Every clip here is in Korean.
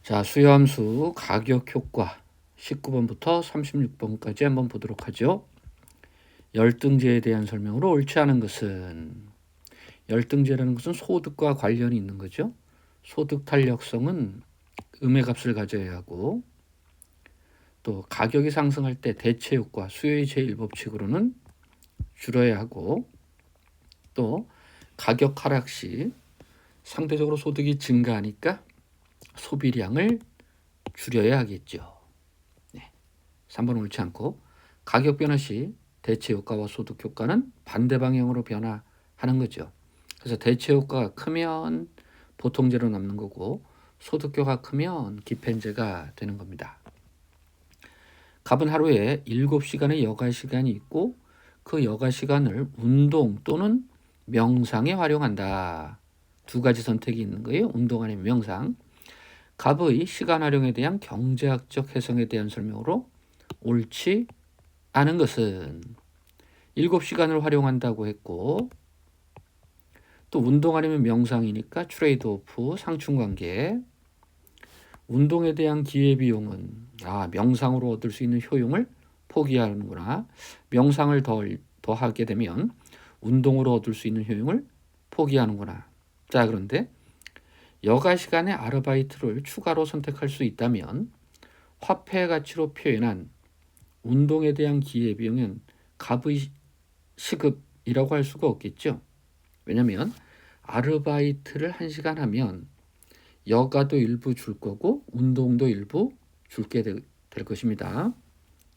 자, 수요함수 가격 효과 19번부터 36번까지 한번 보도록 하죠. 열등제에 대한 설명으로 옳지 않은 것은, 열등제라는 것은 소득과 관련이 있는 거죠. 소득 탄력성은 음의 값을 가져야 하고, 또 가격이 상승할 때 대체 효과, 수요의 제1법칙으로는 줄여야 하고, 또 가격 하락 시 상대적으로 소득이 증가하니까 소비량을 줄여야 하겠죠. 3번 옳지 않고, 가격 변화 시 대체 효과와 소득 효과는 반대 방향으로 변화하는 거죠. 그래서 대체 효과가 크면 보통제로 남는 거고, 소득 효과가 크면 기펜제가 되는 겁니다. 갑은 하루에 7시간의 여가 시간이 있고, 그 여가 시간을 운동 또는 명상에 활용한다. 두 가지 선택이 있는 거예요. 운동 아니면 명상. 갑의 시간 활용에 대한 경제학적 해석에 대한 설명으로 옳지 않은 것은, 7시간을 활용한다고 했고, 또 운동 아니면 명상이니까 트레이드오프, 상충관계. 운동에 대한 기회비용은 명상으로 얻을 수 있는 효용을 포기하는구나. 명상을 더하게 되면 운동으로 얻을 수 있는 효용을 포기하는구나. 자, 그런데 여가 시간에 아르바이트를 추가로 선택할 수 있다면 화폐 가치로 표현한 운동에 대한 기회비용은 갑의 시급이라고 할 수가 없겠죠. 왜냐하면 아르바이트를 1시간 하면 여가도 일부 줄 거고 운동도 일부 줄게 될 것입니다.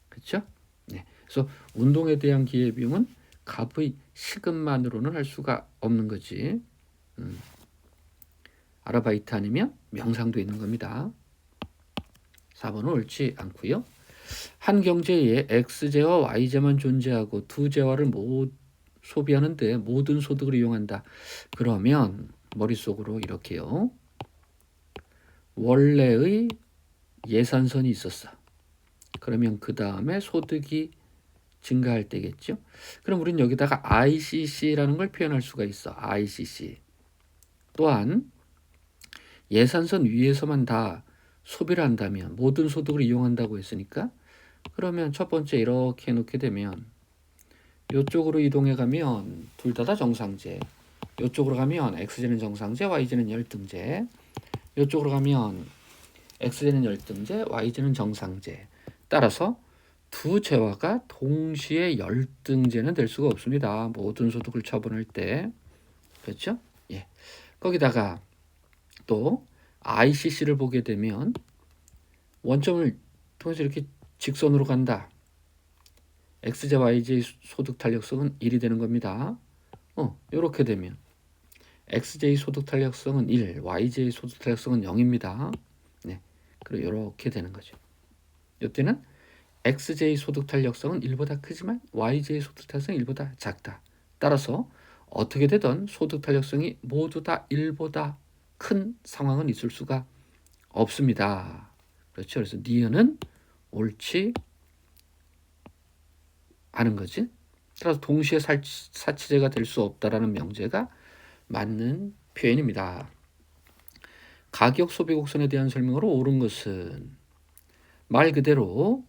그렇죠? 네. 그래서 운동에 대한 기회비용은 갑의 시급만으로는 할 수가 없는 거지. 아르바이트 아니면 명상도 있는 겁니다. 4번은 옳지 않고요. 한 경제에 X제와 Y제만 존재하고 두 재화를 소비하는데 모든 소득을 이용한다. 그러면 머릿속으로 이렇게요. 원래의 예산선이 있었어. 그러면 그 다음에 소득이 증가할 때겠죠. 그럼 우리는 여기다가 ICC라는 걸 표현할 수가 있어. ICC. 또한 예산선 위에서만 다 소비를 한다면 모든 소득을 이용한다고 했으니까, 그러면 첫 번째 이렇게 놓게 되면 이쪽으로 이동해 가면 둘 다 정상제, 이쪽으로 가면 X제는 정상제, Y제는 열등제, 이쪽으로 가면 X제는 열등제, Y제는 정상제. 따라서 두 재화가 동시에 열등제는 될 수가 없습니다. 모든 소득을 처분할 때. 그렇죠? 예. 거기다가 또 ICC를 보게 되면 원점을 통해서 이렇게 직선으로 간다. XJ, YJ 소득 탄력성은 1이 되는 겁니다. 이렇게 되면 XJ 소득 탄력성은 1, YJ 소득 탄력성은 0입니다. 네, 그리고 이렇게 되는 거죠. 이때는 XJ 소득 탄력성은 1보다 크지만 YJ 소득 탄력성은 1보다 작다. 따라서 어떻게 되든 소득 탄력성이 모두 다 1보다 큰 상황은 있을 수가 없습니다. 그렇죠. 그래서 니은은 옳지 않은 거지. 따라서 동시에 사치제가 될 수 없다라는 명제가 맞는 표현입니다. 가격 소비 곡선에 대한 설명으로 옳은 것은, 말 그대로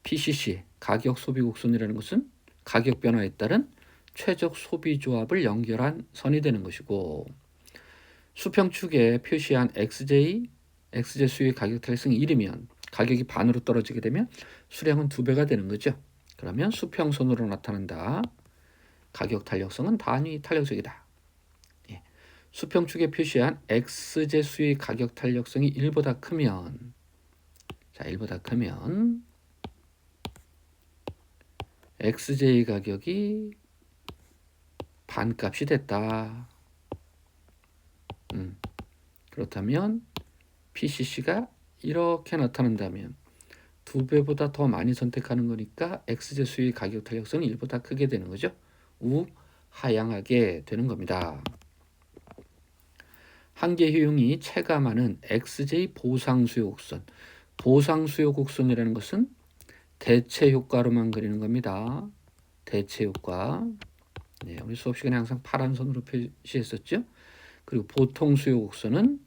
PCC 가격 소비 곡선이라는 것은 가격 변화에 따른 최적 소비 조합을 연결한 선이 되는 것이고, 수평축에 표시한 XJ 수의 가격 탄력성이 1이면 가격이 반으로 떨어지게 되면 수량은 2배가 되는 거죠. 그러면 수평선으로 나타난다. 가격 탄력성은 단위 탄력성이다. 예. 수평축에 표시한 X제 수의 가격 탄력성이 1보다 크면, 자, 1보다 크면 XJ 가격이 반값이 됐다. 그렇다면 PCC가 이렇게 나타난다면 2배보다 더 많이 선택하는 거니까 X제 수의 가격 탄력성은 1보다 크게 되는 거죠. 우하향하게 되는 겁니다. 한계 효용이 체감하는 XJ 보상수요 곡선. 보상수요 곡선이라는 것은 대체 효과로만 그리는 겁니다. 대체 효과. 네, 우리 수업 시간에 항상 파란 선으로 표시했었죠. 그리고 보통 수요 곡선은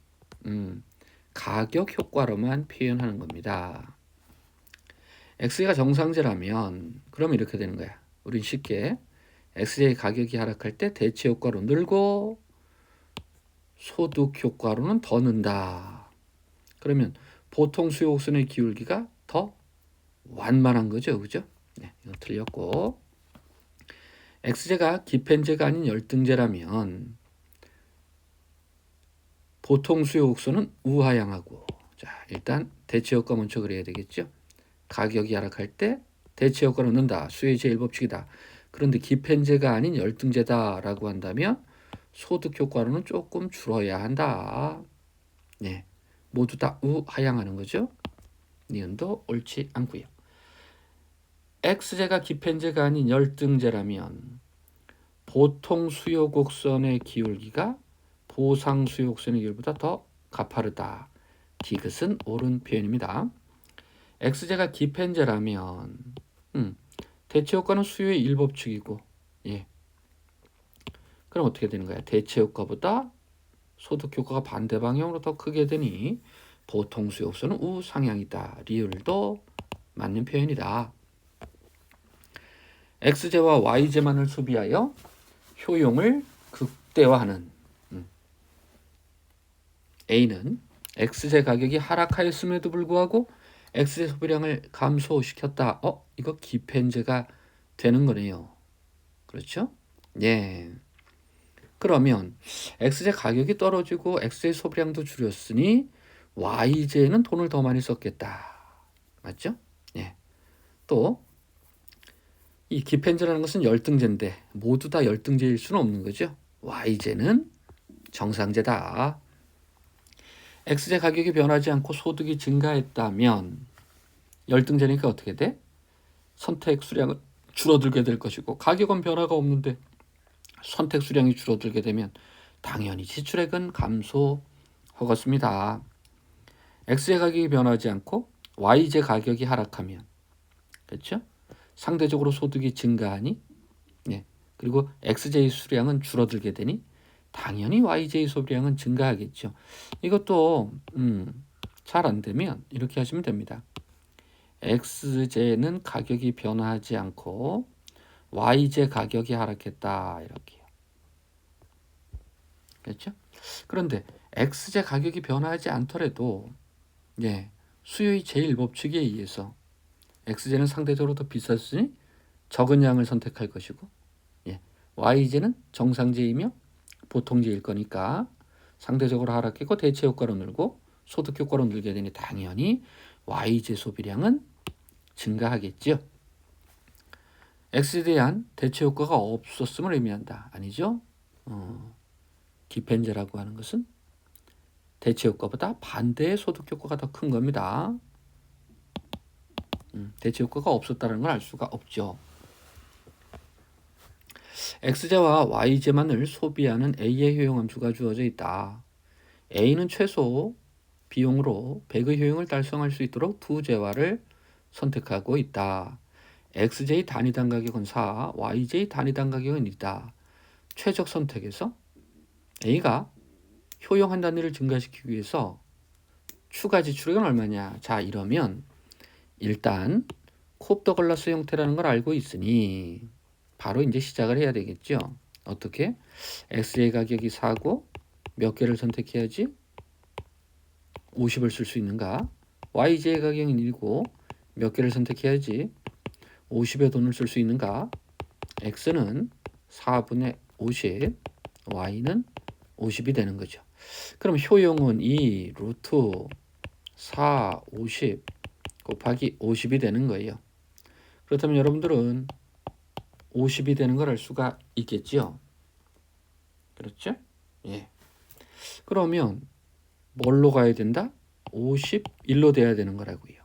가격 효과로만 표현하는 겁니다. x가 정상제라면 그럼 이렇게 되는 거야. 우린 쉽게 x의 가격이 하락할 때 대체 효과로 늘고 소득 효과로는 더 는다. 그러면 보통 수요 곡선의 기울기가 더 완만한 거죠. 그죠? 네, 이거 틀렸고. x제가 기펜제가 아닌 열등제라면 보통 수요 곡선은 우하향하고, 자, 일단 대체 효과 먼저 그려야 되겠죠. 가격이 하락할 때 대체 효과로 는다. 수요의 제1법칙이다. 그런데 기펜제가 아닌 열등제다라고 한다면 소득 효과로는 조금 줄어야 한다. 네, 모두 다 우하향하는 거죠. 니은도 옳지 않고요. x제가 기펜제가 아닌 열등제라면 보통 수요 곡선의 기울기가 보상 수요 곡선의 기울기보다 더 가파르다. 디귿은 옳은 표현입니다. x제가 기펜제라면 대체 효과는 수요의 1법칙이고, 예. 그럼 어떻게 되는 거야? 대체 효과보다 소득 효과가 반대 방향으로 더 크게 되니 보통 수요 곡선은 우상향이다. 리을도 맞는 표현이다. x제와 y제만을 소비하여 효용을 극대화하는 A는 x제 가격이 하락하였음에도 불구하고 x제 소비량을 감소시켰다. 이거 기펜제가 되는 거네요. 그렇죠? 예. 그러면 x제 가격이 떨어지고 x제 소비량도 줄였으니 y제는 돈을 더 많이 썼겠다. 맞죠? 예. 또 이 기펜제라는 것은 열등제인데 모두 다 열등제일 수는 없는 거죠. y제는 정상제다. x제 가격이 변하지 않고 소득이 증가했다면 열등제니까 어떻게 돼? 선택 수량은 줄어들게 될 것이고, 가격은 변화가 없는데 선택 수량이 줄어들게 되면 당연히 지출액은 감소하겠습니다. x제 가격이 변하지 않고 y제 가격이 하락하면, 그렇죠? 상대적으로 소득이 증가하니, 네. 그리고 x제의 수량은 줄어들게 되니 당연히 y제의 소비량은 증가하겠죠. 이것도 잘 안 되면 이렇게 하시면 됩니다. x제는 가격이 변화하지 않고 y제 가격이 하락했다. 이렇게요. 그렇죠? 그런데 x제 가격이 변화하지 않더라도, 예, 수요의 제1법칙에 의해서 x제는 상대적으로 더 비쌌으니 적은 양을 선택할 것이고, 예, y제는 정상제이며 보통제일 거니까 상대적으로 하락했고 대체 효과로 늘고 소득 효과로 늘게 되니 당연히 y제 소비량은 증가하겠죠. x에 대한 대체 효과가 없었음을 의미한다. 아니죠? 기펜제라고 하는 것은 대체 효과보다 반대의 소득 효과가 더 큰 겁니다. 대체 효과가 없었다는 걸 알 수가 없죠. x제와 y제만을 소비하는 a의 효용함수가 주어져 있다. a는 최소 비용으로 100의 효용을 달성할 수 있도록 두 제와를 선택하고 있다. x제의 단위당 가격은 4, y제의 단위당 가격은 2다. 최적 선택에서 a가 효용한 단위를 증가시키기 위해서 추가 지출액은 얼마냐? 자, 이러면 일단 콥더글라스 형태라는 걸 알고 있으니 바로 이제 시작을 해야 되겠죠. 어떻게? x의 가격이 4고 몇 개를 선택해야지 50을 쓸 수 있는가? y제의 가격은 1고 몇 개를 선택해야지 50의 돈을 쓸 수 있는가? x는 4분의 50, y는 50이 되는 거죠. 그럼 효용은 2 루트 4, 50 곱하기 50이 되는 거예요. 그렇다면 여러분들은 50이 되는 걸 알 수가 있겠죠? 그렇죠? 예. 그러면 뭘로 가야 된다? 51로 돼야 되는 거라고요.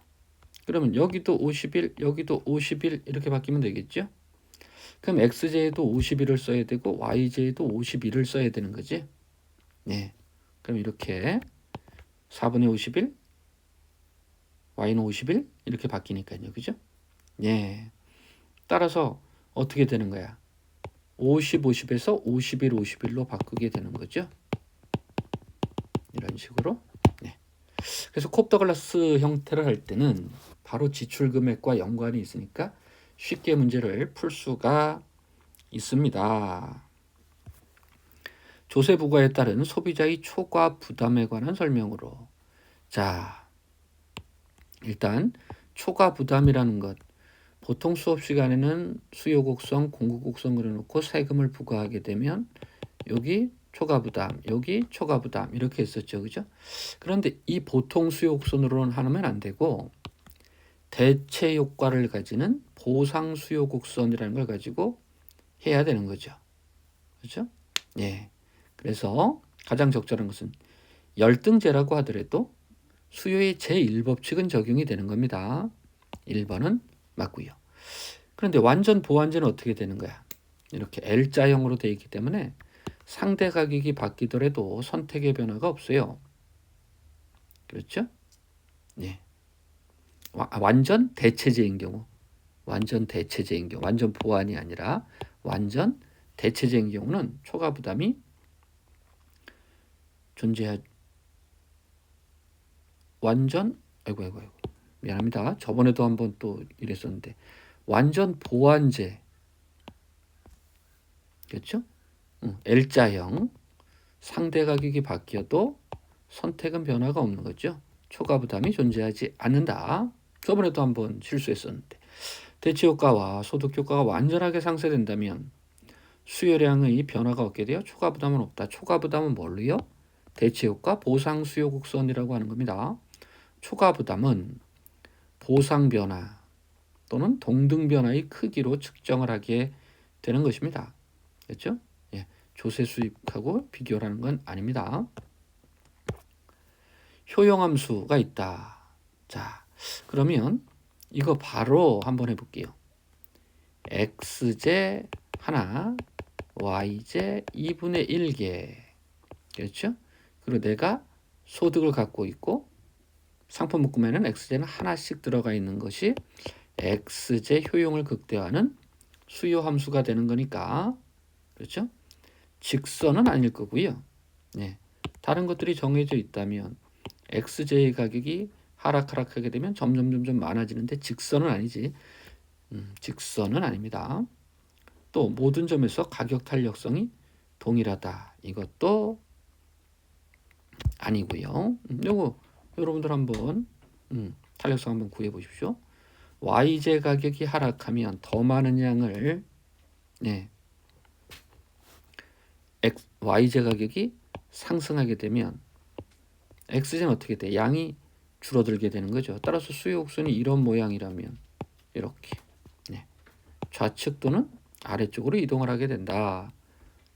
그러면 여기도 51, 여기도 51 이렇게 바뀌면 되겠죠? 그럼 x제에도 51을 써야 되고 y제에도 51을 써야 되는 거지? 예. 그럼 이렇게 4분의 51, y는 51 이렇게 바뀌니까요. 그죠? 예. 따라서 어떻게 되는 거야? 50, 50에서 51, 51로 바꾸게 되는 거죠. 이런 식으로. 네. 그래서 콥더글라스 형태를 할 때는 바로 지출 금액과 연관이 있으니까 쉽게 문제를 풀 수가 있습니다. 조세 부과에 따른 소비자의 초과 부담에 관한 설명으로. 자, 일단 초과 부담이라는 것, 보통 수업 시간에는 수요 곡선, 공급 곡선 그려놓고 세금을 부과하게 되면 여기 초과 부담, 여기 초과 부담 이렇게 했었죠, 그죠? 그런데 이 보통 수요 곡선으로는 하면 안 되고 대체 효과를 가지는 보상 수요 곡선이라는 걸 가지고 해야 되는 거죠, 그렇죠? 예. 그래서 가장 적절한 것은 열등제라고 하더라도 수요의 제1법칙은 적용이 되는 겁니다. 1번은 맞고요. 그런데 완전 보완제는 어떻게 되는 거야? 이렇게 L자형으로 되어 있기 때문에 상대 가격이 바뀌더라도 선택의 변화가 없어요. 그렇죠? 예. 완전 대체제인 경우, 완전 보완이 아니라 완전 대체제인 경우는 초과 부담이 완전 아이고 미안합니다. 저번에도 한번 또 이랬었는데 완전 보완제, 그렇죠? L자형 상대 가격이 바뀌어도 선택은 변화가 없는 거죠. 초과 부담이 존재하지 않는다. 저번에도 한번 실수했었는데 대체 효과와 소득 효과가 완전하게 상쇄된다면 수요량의 변화가 없게 되어 초과 부담은 없다. 초과 부담은 뭘로요? 대체 효과 보상 수요 곡선이라고 하는 겁니다. 초과 부담은 보상 변화 또는 동등 변화의 크기로 측정을 하게 되는 것입니다. 그렇죠? 예, 조세 수입하고 비교를 하는 건 아닙니다. 효용함수가 있다. 자, 그러면 이거 바로 한번 해볼게요. x제 하나, y제 2분의 1개. 그렇죠? 그리고 내가 소득을 갖고 있고 상품 묶음에는 x제는 하나씩 들어가 있는 것이 x제 효용을 극대화하는 수요 함수가 되는 거니까, 그렇죠? 직선은 아닐 거고요. 네. 다른 것들이 정해져 있다면 x제의 가격이 하락하게 되면 점점 많아지는데 직선은 아니지. 직선은 아닙니다. 또 모든 점에서 가격 탄력성이 동일하다. 이것도 아니고요. 요거 여러분들 한번 탄력성 한번 구해 보십시오. y제 가격이 하락하면 더 많은 양을 y제 가격이 상승하게 되면 x제는 어떻게 돼? 양이 줄어들게 되는 거죠. 따라서 수요 곡선이 이런 모양이라면 이렇게 좌측 또는 아래쪽으로 이동을 하게 된다.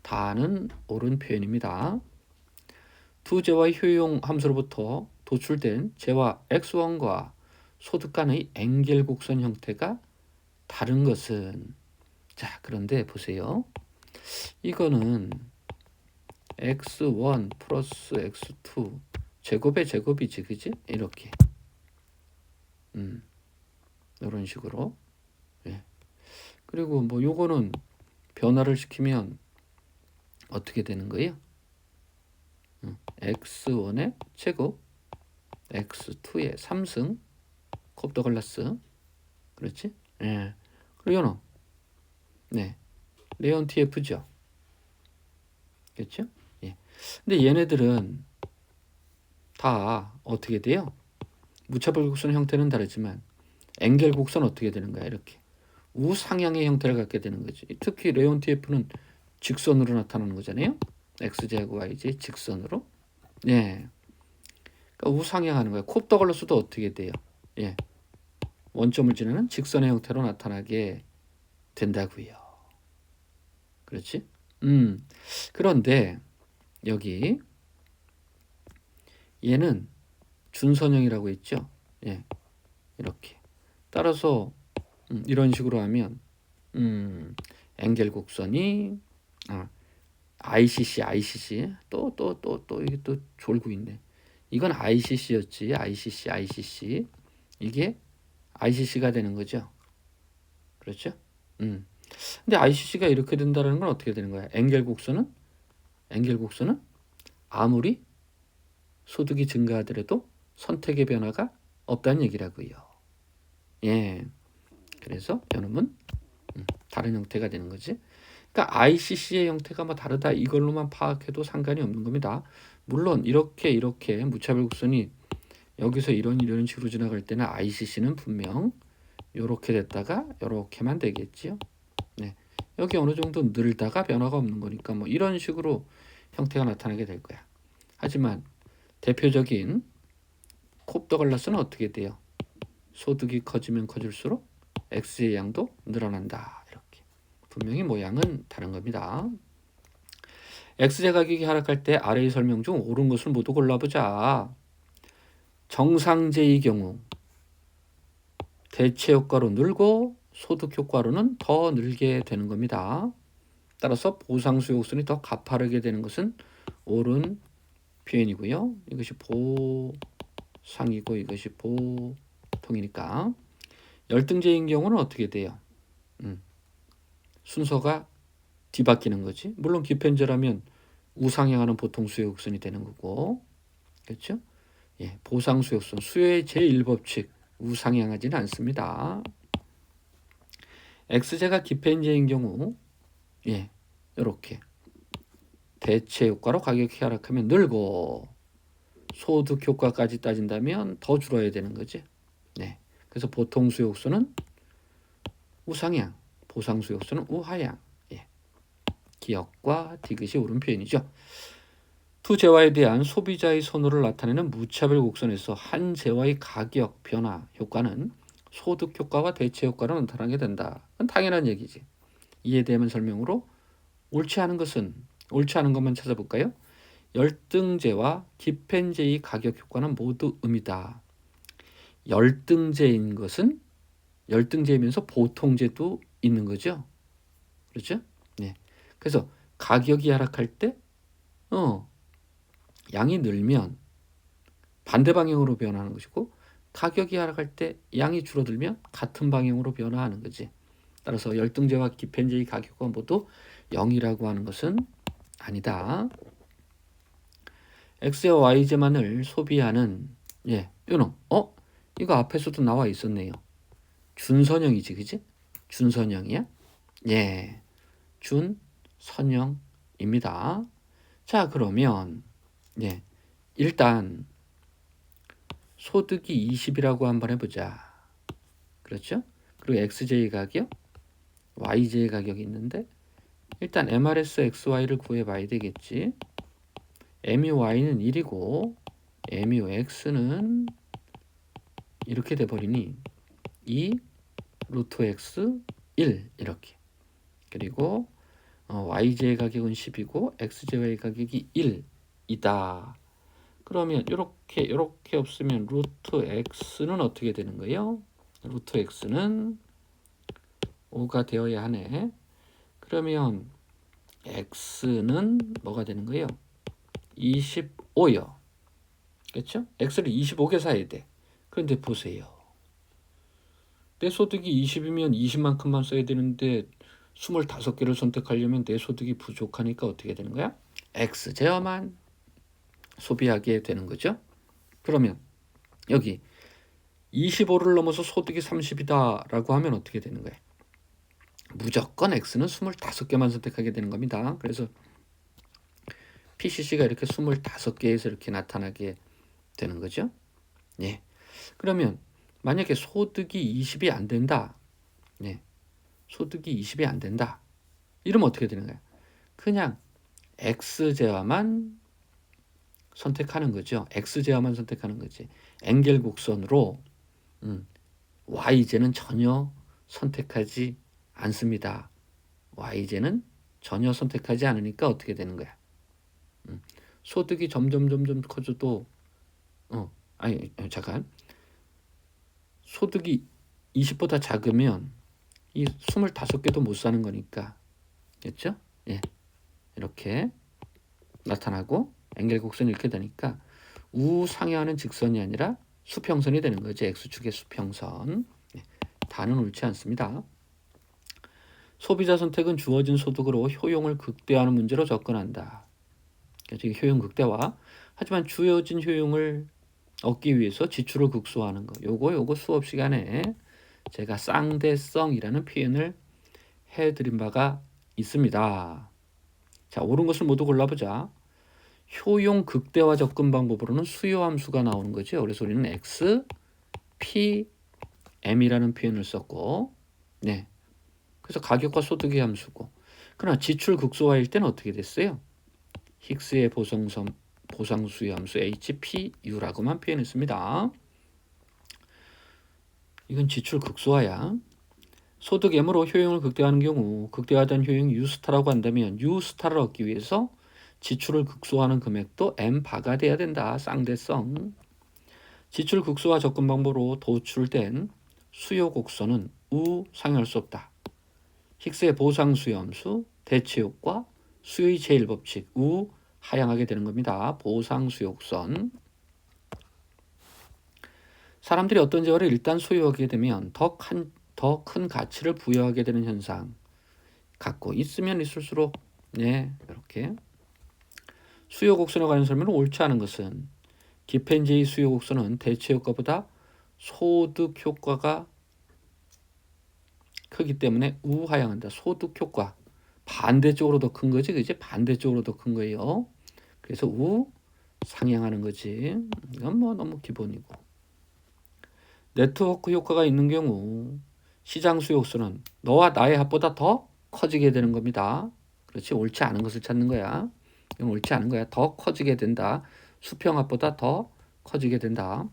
다는 옳은 표현입니다. 두 제와의 효용 함수로부터 도출된 제와 x1과 소득 간의 앵겔 곡선 형태가 다른 것은, 자, 그런데 보세요. 이거는 x1 플러스 x2 제곱의 제곱이지, 그지? 이렇게 이런 식으로. 예. 그리고 뭐 요거는 변화를 시키면 어떻게 되는 거예요? x1의 제곱 x2의 3승 콥더글라스, 그렇지? 예. 그리고 요는 레온 TF죠. 그렇죠? 예. 근데 얘네들은 다 어떻게 돼요? 무차별 곡선 형태는 다르지만 앵겔 곡선 어떻게 되는 거야? 이렇게 우상향의 형태를 갖게 되는 거지. 특히 레온 TF는 직선으로 나타나는 거잖아요. x제하고 y제 직선으로. 예. 그러니까 우상향하는 거야. 콥더글라스도 어떻게 돼요? 예. 원점을 지나는 직선의 형태로 나타나게 된다고요. 그렇지? 그런데 여기 얘는 준선형이라고 했죠. 예. 이렇게. 따라서 이런 식으로 하면 앵겔 곡선이 ICC 또 이게 또 졸고 있네. 이건 ICC였지. ICC 이게 ICC가 되는 거죠. 그렇죠? 근데 ICC가 이렇게 된다는 건 어떻게 되는 거야? 앵겔 곡선은 아무리 소득이 증가하더라도 선택의 변화가 없다는 얘기라고요. 예. 그래서 요놈은 다른 형태가 되는 거지. 그러니까 ICC의 형태가 뭐 다르다 이걸로만 파악해도 상관이 없는 겁니다. 물론 이렇게 무차별 곡선이 여기서 이런 식으로 지나갈 때는 ICC는 분명 이렇게 됐다가 이렇게만 되겠지요. 네. 여기 어느 정도 늘다가 변화가 없는 거니까 뭐 이런 식으로 형태가 나타나게 될 거야. 하지만 대표적인 콥더글라스는 어떻게 돼요? 소득이 커지면 커질수록 X의 양도 늘어난다. 이렇게. 분명히 모양은 다른 겁니다. X제 가격이 하락할 때 아래의 설명 중 옳은 것을 모두 골라보자. 정상제의 경우 대체 효과로 늘고 소득 효과로는 더 늘게 되는 겁니다. 따라서 보상수 곡선이 더 가파르게 되는 것은 옳은 표현이고요. 이것이 보상이고 이것이 보통이니까. 열등제인 경우는 어떻게 돼요? 순서가 뒤바뀌는 거지. 물론 기편제라면 우상향하는 보통수요 곡선이 되는 거고, 그렇죠? 예, 보상수요 곡선 수요의 제1법칙 우상향하지는 않습니다. X제가 기편제인 경우, 예, 이렇게 대체 효과로 가격이 하락하면 늘고 소득 효과까지 따진다면 더 줄어야 되는 거지. 네, 그래서 보통수요 곡선은 우상향, 보상수요 곡선은 우하향. 예, 기역과 디귿이 옳은 표현이죠. 두 재화에 대한 소비자의 선호를 나타내는 무차별 곡선에서 한 재화의 가격 변화 효과는 소득 효과와 대체 효과로 나타나게 된다. 그건 당연한 얘기지. 이에 대한 설명으로 옳지 않은 것만 찾아볼까요? 열등제와 기펜제의 가격 효과는 모두 음이다. 열등제인 것은 열등제이면서 보통제도 있는 거죠. 그렇죠? 네. 그래서 가격이 하락할 때 양이 늘면 반대 방향으로 변화하는 것이고 가격이 하락할 때 양이 줄어들면 같은 방향으로 변화하는 거지. 따라서 열등제와 기펜제의 가격과 모두 0이라고 하는 것은 아니다. X와 Y제만을 소비하는 요놈. 이거 앞에서도 나와 있었네요. 준선형이지, 그지? 준선형이야? 예, 준선형입니다. 자, 그러면 일단 소득이 20이라고 한번 해보자. 그렇죠? 그리고 XJ 가격, YJ 가격이 있는데 일단 MRS XY를 구해봐야 되겠지. MUY는 1이고 MUX는 이렇게 돼버리니 2 루트 X 1 이렇게. 그리고 YJ 가격은 10이고 XJY 가격이 1이다. 그러면 이렇게 없으면 루트 X는 어떻게 되는 거예요? 루트 X는 5가 되어야 하네. 그러면 X는 뭐가 되는 거예요? 25요. 그렇죠? X를 25개 사야 돼. 그런데 보세요. 내 소득이 20이면 20만큼만 써야 되는데 25개를 선택하려면 내 소득이 부족하니까 어떻게 되는 거야? X 제어만 소비하게 되는 거죠. 그러면 여기 25를 넘어서 소득이 30이다 라고 하면 어떻게 되는 거예요? 무조건 X는 25개만 선택하게 되는 겁니다. 그래서 PCC가 이렇게 25개에서 이렇게 나타나게 되는 거죠. 예. 그러면 만약에 소득이 20이 안 된다. 소득이 20이 안 된다. 이러면 어떻게 되는 거야? 그냥 X제화만 선택하는 거죠. X제화만 선택하는 거지. 앵겔 곡선으로 Y제는 전혀 선택하지 않습니다. Y제는 전혀 선택하지 않으니까 어떻게 되는 거야? 소득이 점점 커져도 잠깐. 소득이 20보다 작으면 이 25개도 못 사는 거니까. 그렇죠? 예. 이렇게 나타나고 앵겔 곡선이 이렇게 되니까 우상향하는 직선이 아니라 수평선이 되는 거죠. X축의 수평선. 다는 옳지 않습니다. 소비자 선택은 주어진 소득으로 효용을 극대화하는 문제로 접근한다. 그래서 효용 극대화. 하지만 주어진 효용을 얻기 위해서 지출을 극소화하는 거. 요거 수업 시간에 제가 쌍대성이라는 표현을 해드린 바가 있습니다. 자, 옳은 것을 모두 골라보자. 효용 극대화 접근 방법으로는 수요 함수가 나오는 거죠. 그래서 우리는 x, p, m이라는 표현을 썼고, 네. 그래서 가격과 소득의 함수고. 그러나 지출 극소화일 때는 어떻게 됐어요? 힉스의 보상수요 함수 HPU라고만 표현했습니다. 이건 지출 극소화야. 소득 M으로 효용을 극대화하는 경우 극대화된 효용이 U스타라고 한다면 U스타를 얻기 위해서 지출을 극소화하는 금액도 M바가 돼야 된다. 쌍대성. 지출 극소화 접근 방법으로 도출된 수요 곡선은 우상향할 수 없다. 힉스의 보상수요 함수, 대체효과, 수요의 제1법칙, 하향하게 되는 겁니다. 보상수요 곡선. 사람들이 어떤 재화를 일단 소유하게 되면 더 큰 가치를 부여하게 되는 현상. 갖고 있으면 있을수록 이렇게 수요 곡선에 관한 설명은 옳지 않은 것은 기펜제의 수요 곡선은 대체 효과보다 소득 효과가 크기 때문에 우하향한다. 소득 효과 반대쪽으로 더 큰 거지, 그지? 반대쪽으로 더 큰 거예요. 그래서 상향하는 거지. 이건 뭐 너무 기본이고. 네트워크 효과가 있는 경우 시장 수요 곡선은 너와 나의 합보다 더 커지게 되는 겁니다. 그렇지, 옳지 않은 것을 찾는 거야. 이건 옳지 않은 거야. 더 커지게 된다. 수평합보다 더 커지게 된다.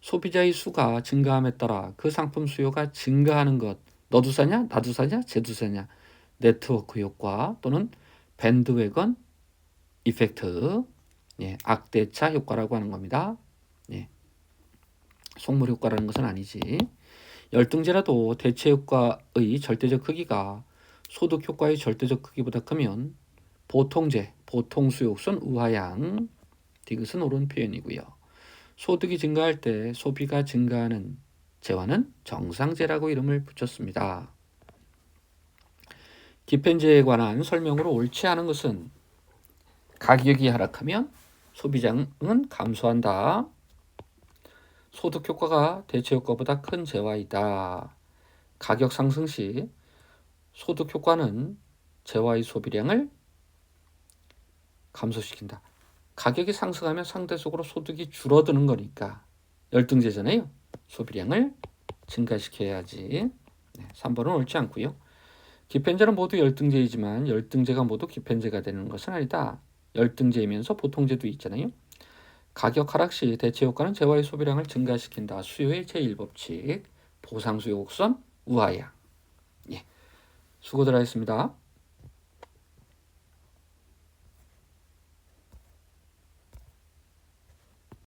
소비자의 수가 증가함에 따라 그 상품 수요가 증가하는 것. 너도 사냐? 나도 사냐? 쟤도 사냐? 네트워크 효과 또는 밴드웨건 이펙트, 악대차 효과라고 하는 겁니다. 속물 효과라는 것은 아니지. 열등제라도 대체 효과의 절대적 크기가 소득 효과의 절대적 크기보다 크면 보통제, 보통수요곡선 우하향, 디귿은 옳은 표현이고요. 소득이 증가할 때 소비가 증가하는 재화는 정상제라고 이름을 붙였습니다. 기펜제에 관한 설명으로 옳지 않은 것은 가격이 하락하면 소비량은 감소한다. 소득 효과가 대체 효과보다 큰 재화이다. 가격 상승 시 소득 효과는 재화의 소비량을 감소시킨다. 가격이 상승하면 상대적으로 소득이 줄어드는 거니까 열등제잖아요. 소비량을 증가시켜야지. 3번은 옳지 않고요. 기펜제는 모두 열등제이지만 열등제가 모두 기펜제가 되는 것은 아니다. 열등제이면서 보통제도 있잖아요. 가격 하락 시 대체 효과는 재화의 소비량을 증가시킨다. 수요의 제1법칙, 보상수요 곡선, 우하향. 수고들 하셨습니다.